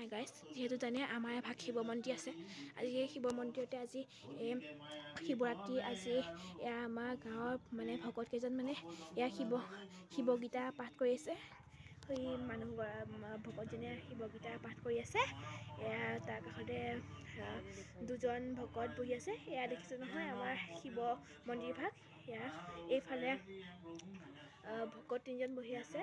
নাই গাইজ, যিহেতু জানে আমাৰ এভাগ শিৱ মন্দিৰ আছে। আজি সেই শিৱ মন্দিৰতে আজি শিৱৰাত্ৰি। আজি এয়া আমাৰ গাঁৱৰ মানে ভকত কেইজন মানে এয়া শিৱগীতা পাঠ কৰি আছে। সেই ভকতজনে শিৱগীতা পাঠ কৰি আছে। এয়া তাৰ কাষতে দুজন ভকত বহি আছে। এয়া দেখিছে নহয় আমাৰ শিৱ মন্দিৰ ভাগ। এয়া এইফালে ভকত তিনিজন বহি আছে।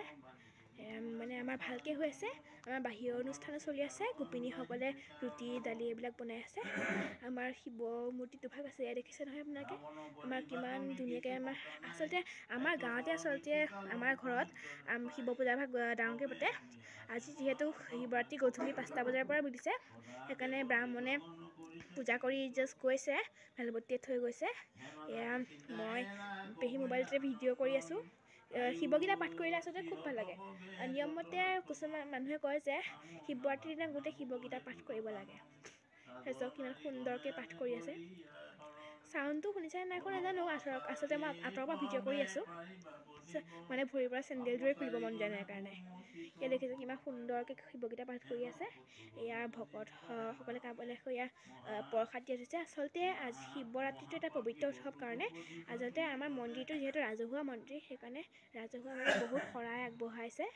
মানে আমাৰ ভালকৈ হৈ আছে। আমাৰ বাহিৰৰ অনুষ্ঠানো চলি আছে। গোপিনীসকলে ৰুটি দালি এইবিলাক বনাই আছে। আমাৰ শিৱ মূৰ্তিটো ভাগ আছে। এয়া দেখিছে নহয় আপোনালোকে আমাৰ কিমান ধুনীয়াকৈ আচলতে আমাৰ গাঁৱতে আমাৰ ঘৰত শিৱ পূজা ভাগ ডাঙৰকৈ পাতে। আজি যিহেতু শিৱৰাত্ৰি গধূলি 5টা বজাৰ পৰা বুলিছে, সেইকাৰণে ব্ৰাহ্মণে পূজা কৰি জাষ্ট গৈছে, ভেলবতীয়ে থৈ গৈছে। এয়া মই পেহী মোবাইলতে ভিডিঅ' কৰি আছোঁ। শিৱগীতা পাঠ কৰিলে আচলতে খুব ভাল লাগে। নিয়মমতে কিছুমান মানুহে কয় যে শিৱৰাত্ৰিৰ দিনা গোটেই শিৱগীতা পাঠ কৰিব লাগে। সেইচব কিমান সুন্দৰকৈ পাঠ কৰি আছে। চাউণ্ডটো শুনিছে নাই আকৌ নাজানো। আচলতে মই আঁতৰৰ পৰা ভিডিঅ' কৰি আছোঁ, মানে ভৰিৰ পৰা চেণ্ডেলযোৰে খুলিব মন যায় নাই কাৰণে। এয়া দেখিছে কিমান সুন্দৰকৈ শিৱগীতা পাঠ কৰি আছে। এয়া ভকতসকলে কাবলৈ এয়া প্ৰসাদ দিয়া হৈছে। আচলতে আজি শিৱৰাত্ৰিটো এটা পবিত্ৰ উৎসৱ কাৰণে আচলতে আমাৰ মন্দিৰটো যিহেতু ৰাজহুৱা মন্দিৰ, সেইকাৰণে ৰাজহুৱাভাৱে বহুত শৰাই আগবঢ়াইছে।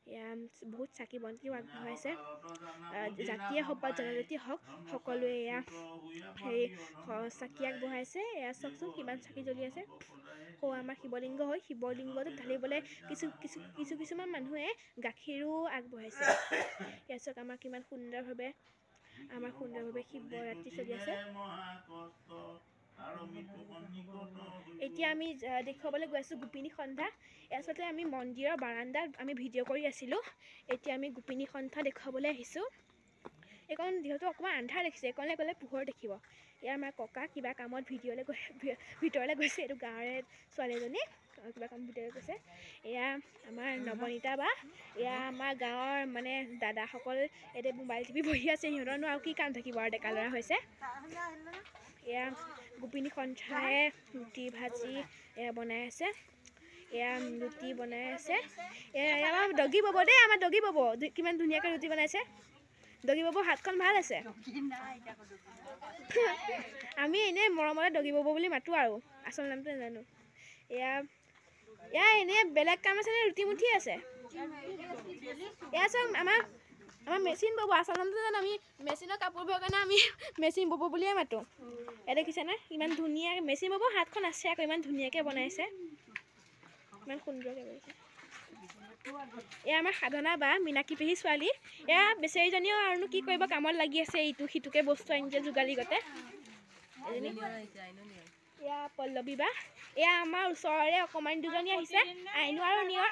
এয়া বহুত চাকি বন্তিও আগবঢ়াইছে। জাতিয়ে হওক বা জনজাতিয়ে হওক সকলোৱে এয়া চাকি আগবঢ়াইছে। এয়া চাওকচোন কিমান চাকি জ্বলি আছে। আমাৰ শিৱলিংগ হয়, শিৱলিংগটোত ঢালিবলৈ কিছুমান মানুহে গাখীৰো আগবঢ়াইছে। এয়া চাওক আমাৰ কিমান সুন্দৰভাৱে শিৱৰাত্ৰি চলি আছে। এতিয়া আমি দেখুৱাবলৈ গৈ আছোঁ গোপিনী সন্ধ্যা। আচলতে আমি মন্দিৰৰ বাৰান্দাত আমি ভিডিঅ' কৰি আছিলোঁ। এতিয়া আমি গোপিনী সন্ধ্যা দেখুৱাবলৈ আহিছোঁ। এইকণ যিহেতু অকণমান আন্ধাৰ দেখিছে, এইকণলৈ গ'লে পোহৰ দেখিব। এয়া আমাৰ ককা কিবা কামত ভিতৰলৈ গৈছে। এইটো গাঁৱৰে ছোৱালী এজনী কিবা কাম ভিতৰলৈ গৈছে। এয়া আমাৰ নৱনীতা বা, এয়া আমাৰ গাঁৱৰ মানে দাদাসকল এতিয়া মোবাইল টিপি বহি আছে। সিহঁতৰনো আৰু কি কাম থাকিব আৰু ডেকা ল'ৰা হৈছে। এয়া গোপিনী সন্ধ্যাই ৰুটি ভাজি এয়া বনাই আছে। এয়া ৰুটি বনাই আছে। এয়া আমাৰ দগী বব দেই, আমাৰ দগী বব কিমান ধুনীয়াকৈ ৰুটি বনাইছে। দগী ববৰ হাতখন ভাল আছে। আমি এনেই মৰমতে দগী বব বুলি মাতোঁ আৰু আচল নামটো নাজানো। এয়া এনেই বেলেগ কাম আছে নে ৰুটি মুঠি আছে। এয়া চাওক আমাৰ মেচিন বব, আচল নামটো জানো। আমি মেচিনৰ কাপোৰ ববৰ কাৰণে আমি মেচিন বব বুলিয়ে মাতোঁ। এয়া দেখিছেনে ইমান ধুনীয়া মেচিন বব হাতখন আছে আকৌ ইমান ধুনীয়াকৈ বনাইছে, ইমান সুন্দৰকৈ বনাইছে। এয়া আমাৰ সাধনা বা মিনাকী পেহী ছোৱালী। এয়া বেচেৰীজনীও আৰুনো কি কৰিব, কামত লাগি আছে। ইটো সিটোকে বস্তু আনিছে যোগালীগতে। এয়া পল্লৱী বা, এয়া আমাৰ ওচৰৰে অকণমান দুজনী আহিছে, আইনো আৰু নিয়ৰ।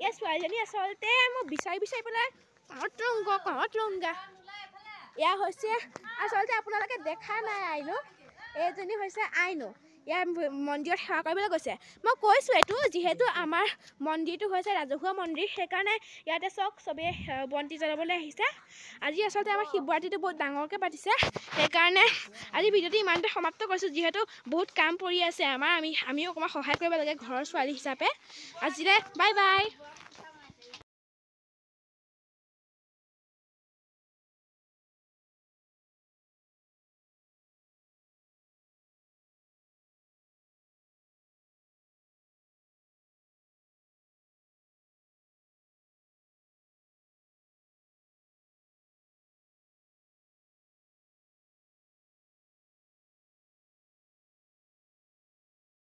এয়া ছোৱালীজনী আচলতে মই বিচাৰি পেলাই কহঁত ৰংগা। এয়া হৈছে আচলতে আপোনালোকে দেখা নাই আইনো, এইজনী হৈছে আইনো। ইয়াৰ মন্দিৰত সেৱা কৰিবলৈ গৈছে। মই কৈছোঁ এইটো যিহেতু আমাৰ মন্দিৰটো হৈছে ৰাজহুৱা মন্দিৰ, সেইকাৰণে ইয়াতে চবেই বন্তি জ্বলাবলৈ আহিছে। আজি আচলতে আমাৰ শিৱৰাত্ৰিটো বহুত ডাঙৰকৈ পাতিছে, সেইকাৰণে আজি ভিডিঅ'টো ইমানতে সমাপ্ত কৰিছোঁ। যিহেতু বহুত কাম পৰি আছে আমিও অকণমান সহায় কৰিব লাগে ঘৰৰ ছোৱালী হিচাপে। আজিলৈ বাই বাই।